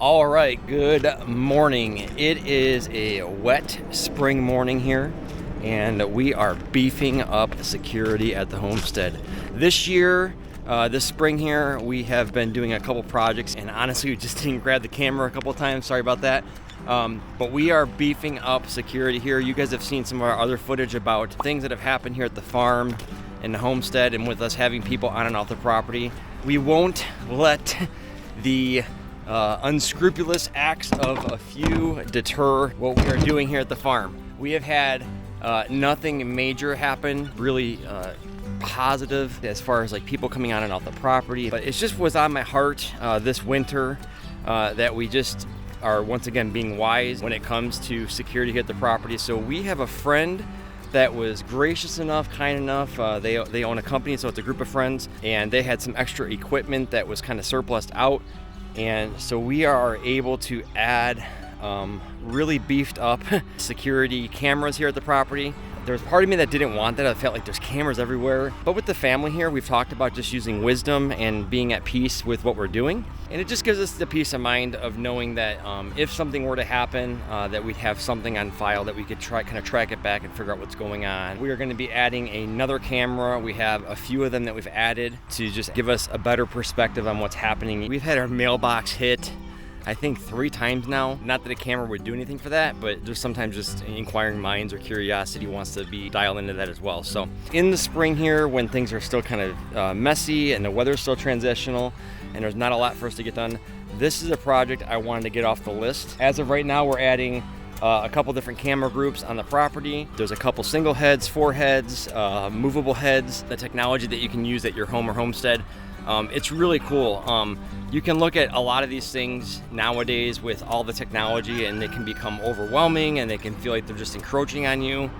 All right, good morning. It is a wet spring morning here, and we are beefing up security at the homestead. This year, this spring here, we have been doing a couple projects, and honestly, we just didn't grab the camera a couple times. Sorry about that. But we are beefing up security here. You guys have seen some of our other footage about things that have happened here at the farm and the homestead, and with us having people on and off the property. We won't let the unscrupulous acts of a few deter what we are doing here at the farm. We have had nothing major happen, really positive as far as like people coming on and off the property, but it just was on my heart this winter that we just are once again being wise when it comes to security here at the property. So we have a friend that was gracious enough, kind enough. They own a company, so it's a group of friends, and they had some extra equipment that was kind of surplused out. And so we are able to add really beefed up security cameras here at the property. There's part of me that didn't want that. I felt like there's cameras everywhere. But with the family here, we've talked about just using wisdom and being at peace with what we're doing. And it just gives us the peace of mind of knowing that if something were to happen, that we'd have something on file that we could kind of track it back and figure out what's going on. We are going to be adding another camera. We have a few of them that we've added to just give us a better perspective on what's happening. We've had our mailbox hit, I think 3 times now. Not that a camera would do anything for that, but there's sometimes just inquiring minds or curiosity wants to be dialed into that as well. So in the spring here, when things are still kind of messy and the weather's still transitional and there's not a lot for us to get done, this is a project I wanted to get off the list. As of right now, we're adding a couple different camera groups on the property. There's a couple single heads, 4 heads, movable heads, the technology that you can use at your home or homestead. It's really cool. You can look at a lot of these things nowadays with all the technology, and they can become overwhelming and they can feel like they're just encroaching on you.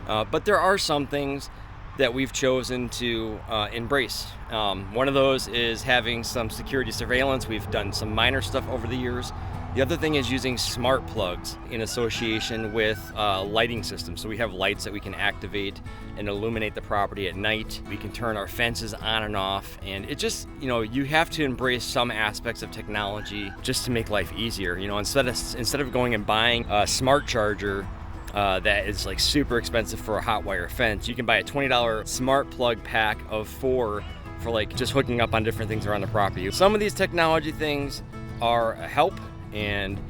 But there are some things that we've chosen to embrace. One of those is having some security surveillance. We've done some minor stuff over the years. The other thing is using smart plugs in association with lighting systems. So we have lights that we can activate and illuminate the property at night. We can turn our fences on and off. And it just, you have to embrace some aspects of technology just to make life easier. Instead of going and buying a smart charger that is like super expensive for a hot wire fence, you can buy a $20 smart plug pack of 4 for like just hooking up on different things around the property. Some of these technology things are a help, and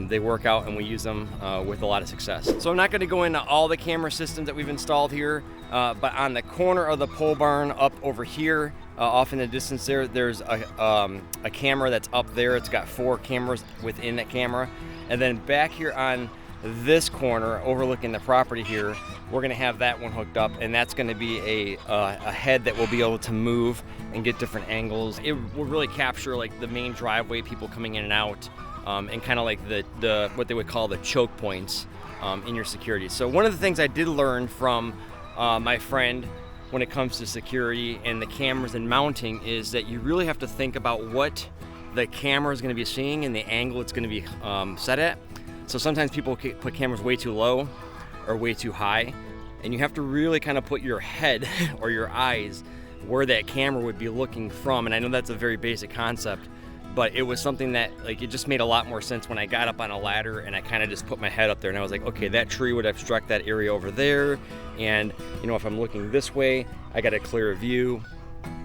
they work out, and we use them with a lot of success. So I'm not going to go into all the camera systems that we've installed here, but on the corner of the pole barn up over here, off in the distance there's a camera that's up there. It's got 4 cameras within that camera. And then back here on this corner overlooking the property here, we're going to have that one hooked up, and that's going to be a head that will be able to move and get different angles. It will really capture like the main driveway, people coming in and out, and kind of like the what they would call the choke points in your security. So one of the things I did learn from my friend when it comes to security and the cameras and mounting is that you really have to think about what the camera is going to be seeing and the angle it's going to be set at. So sometimes people put cameras way too low or way too high, and you have to really kind of put your head or your eyes where that camera would be looking from. And I know that's a very basic concept, but it was something that it just made a lot more sense when I got up on a ladder and I kind of just put my head up there and I was like, okay, that tree would obstruct that area over there, and if I'm looking this way, I got a clearer view.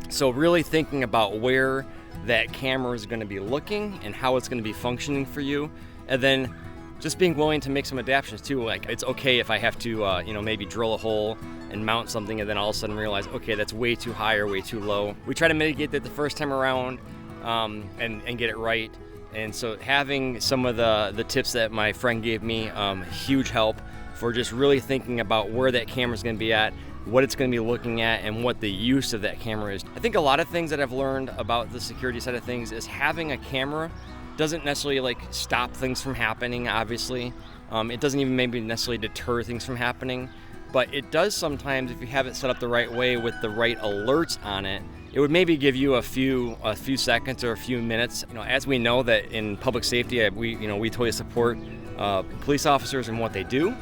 So really thinking about where that camera is going to be looking and how it's going to be functioning for you, and then just being willing to make some adaptations too. Like, it's okay if I have to maybe drill a hole and mount something and then all of a sudden realize, okay, that's way too high or way too low. We try to mitigate that the first time around and get it right. And so having some of the tips that my friend gave me, huge help for just really thinking about where that camera is going to be at, what it's going to be looking at, and what the use of that camera is. I think a lot of things that I've learned about the security side of things is having a camera doesn't necessarily stop things from happening, obviously. It doesn't even maybe necessarily deter things from happening, but it does sometimes, if you have it set up the right way with the right alerts on it, it would maybe give you a few seconds or a few minutes. As we know that in public safety, we totally support police officers and what they do,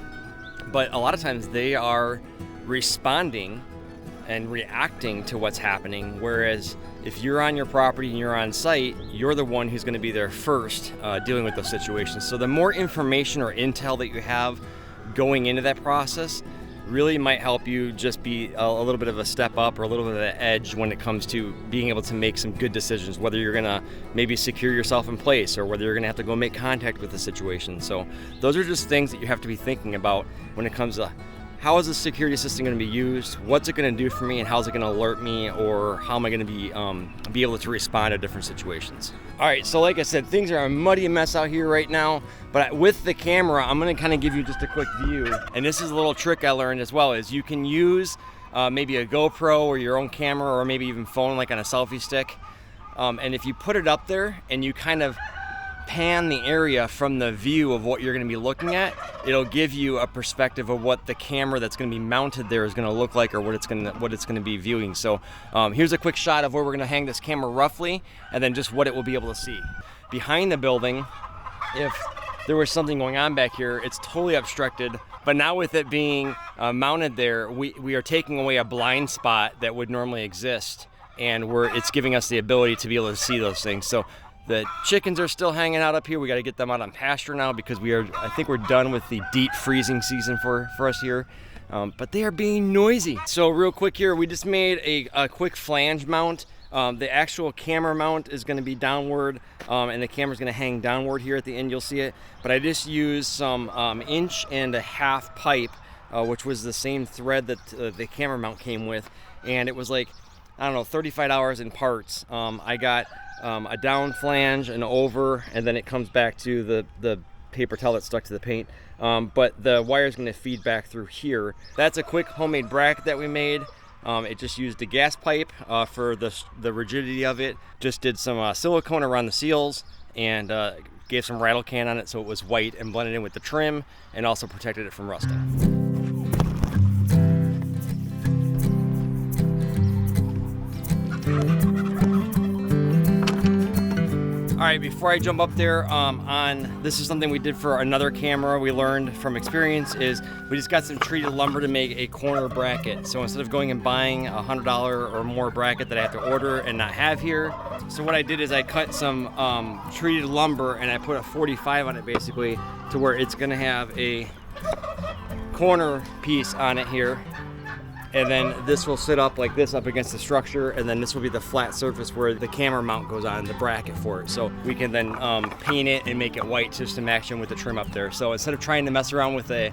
but a lot of times they are responding and reacting to what's happening, whereas if you're on your property and you're on site, you're the one who's going to be there first dealing with those situations. So the more information or intel that you have going into that process really might help you just be a little bit of a step up or a little bit of an edge when it comes to being able to make some good decisions, whether you're gonna maybe secure yourself in place or whether you're gonna have to go make contact with the situation. So those are just things that you have to be thinking about when it comes to how is the security system going to be used, what's it going to do for me, and how's it going to alert me, or how am I going to be able to respond to different situations. All right, so like I said, things are a muddy mess out here right now, but with the camera, I'm going to kind of give you just a quick view. And this is a little trick I learned as well, is you can use maybe a GoPro or your own camera, or maybe even phone like on a selfie stick. And if you put it up there and you kind of pan the area from the view of what you're going to be looking at, it'll give you a perspective of what the camera that's going to be mounted there is going to look like, or what it's going to be viewing. So here's a quick shot of where we're going to hang this camera roughly, and then just what it will be able to see. Behind the building, if there was something going on back here, it's totally obstructed. But now with it being mounted there, we are taking away a blind spot that would normally exist, and it's giving us the ability to be able to see those things. So the chickens are still hanging out up here. We got to get them out on pasture now because I think we're done with the deep freezing season for us here. But they are being noisy. So real quick here, we just made a quick flange mount. The actual camera mount is going to be downward, and the camera's going to hang downward here at the end. You'll see it. But I just used some 1.5-inch pipe, which was the same thread that the camera mount came with. And it was like, I don't know, $35 in parts. I got a down flange, an over, and then it comes back to the paper towel that's stuck to the paint. But the wire is going to feed back through here. That's a quick homemade bracket that we made. It just used a gas pipe for the rigidity of it. Just did some silicone around the seals and gave some rattle can on it so it was white and blended in with the trim, and also protected it from rusting. All right, before I jump up there, this is something we did for another camera. We learned from experience is we just got some treated lumber to make a corner bracket. So instead of going and buying a $100 or more bracket that I have to order and not have here, so what I did is I cut some treated lumber and I put a 45 on it basically, to where it's gonna have a corner piece on it here. And then this will sit up like this up against the structure, and then this will be the flat surface where the camera mount goes on, the bracket for it. So we can then paint it and make it white just to match in with the trim up there. So instead of trying to mess around with a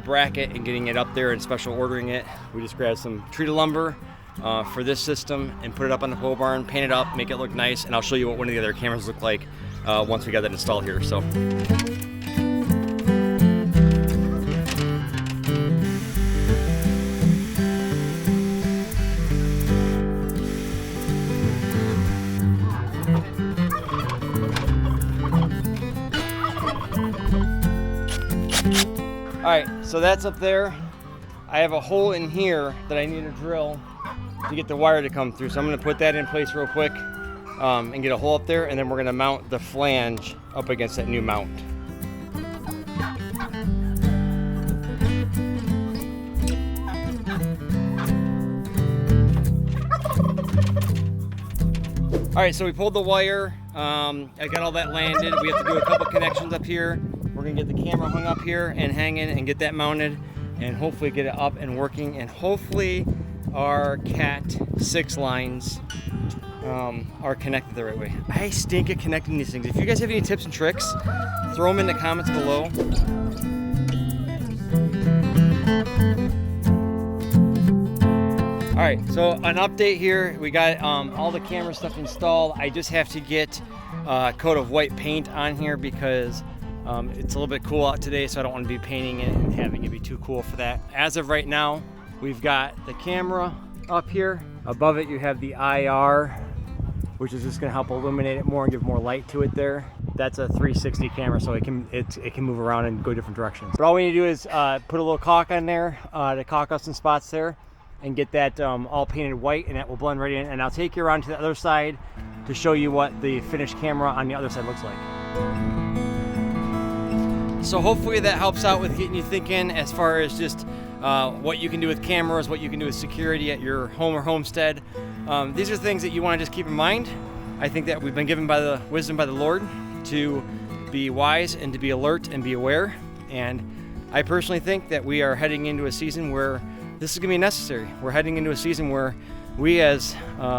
bracket and getting it up there and special ordering it, we just grabbed some treated lumber for this system and put it up on the pole barn, paint it up, make it look nice, and I'll show you what one of the other cameras look like once we got that installed here. So. All right, so that's up there. I have a hole in here that I need to drill to get the wire to come through. So I'm gonna put that in place real quick and get a hole up there, and then we're gonna mount the flange up against that new mount. All right, so we pulled the wire. I got all that landed. We have to do a couple connections up here. We're gonna get the camera hung up here and hanging and get that mounted, and hopefully get it up and working, and hopefully our Cat 6 lines are connected the right way. I stink at connecting these things. If you guys have any tips and tricks, throw them in the comments below. All right, so an update here. We got all the camera stuff installed. I just have to get a coat of white paint on here because it's a little bit cool out today, so I don't want to be painting it and having it be too cool for that. As of right now, we've got the camera up here. Above it, you have the IR, which is just going to help illuminate it more and give more light to it there. That's a 360 camera, so it can move around and go different directions. But all we need to do is put a little caulk on there to caulk up some spots there, and get that all painted white, and that will blend right in. And I'll take you around to the other side to show you what the finished camera on the other side looks like. So hopefully that helps out with getting you thinking as far as just what you can do with cameras, what you can do with security at your home or homestead. these are things that you want to just keep in mind. I think that we've been given by the wisdom by the Lord to be wise and to be alert and be aware. And I personally think that we are heading into a season where this is going to be necessary. We're heading into a season where we as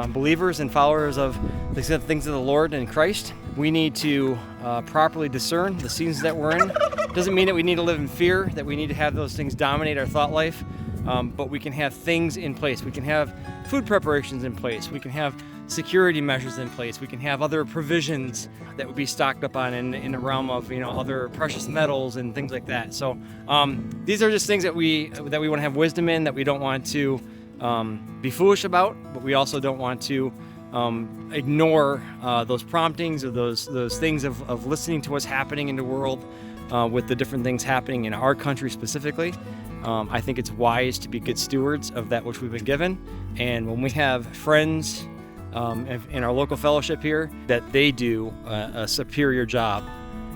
believers and followers of the things of the Lord and Christ, we need to properly discern the seasons that we're in. Doesn't mean that we need to live in fear, that we need to have those things dominate our thought life, but we can have things in place. We can have food preparations in place. We can have security measures in place. We can have other provisions that would be stocked up on in the realm of other precious metals and things like that. So these are just things that we want to have wisdom in, that we don't want to be foolish about, but we also don't want to ignore those promptings or those things of listening to what's happening in the world with the different things happening in our country specifically. I think it's wise to be good stewards of that which we've been given. And when we have friends in our local fellowship here, that they do a superior job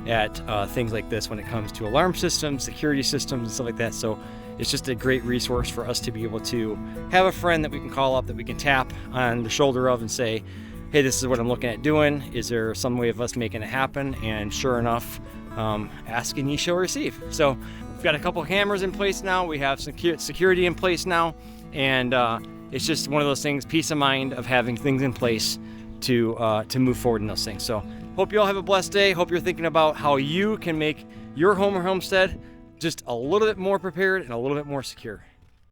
at things like this when it comes to alarm systems, security systems, and stuff like that. So it's just a great resource for us to be able to have a friend that we can call up, that we can tap on the shoulder of and say, hey, this is what I'm looking at doing. Is there some way of us making it happen? And sure enough, ask and ye shall receive. So we've got a couple of cameras in place now. We have security in place now. And it's just one of those things, peace of mind of having things in place to move forward in those things. So hope you all have a blessed day. Hope you're thinking about how you can make your home or homestead just a little bit more prepared and a little bit more secure.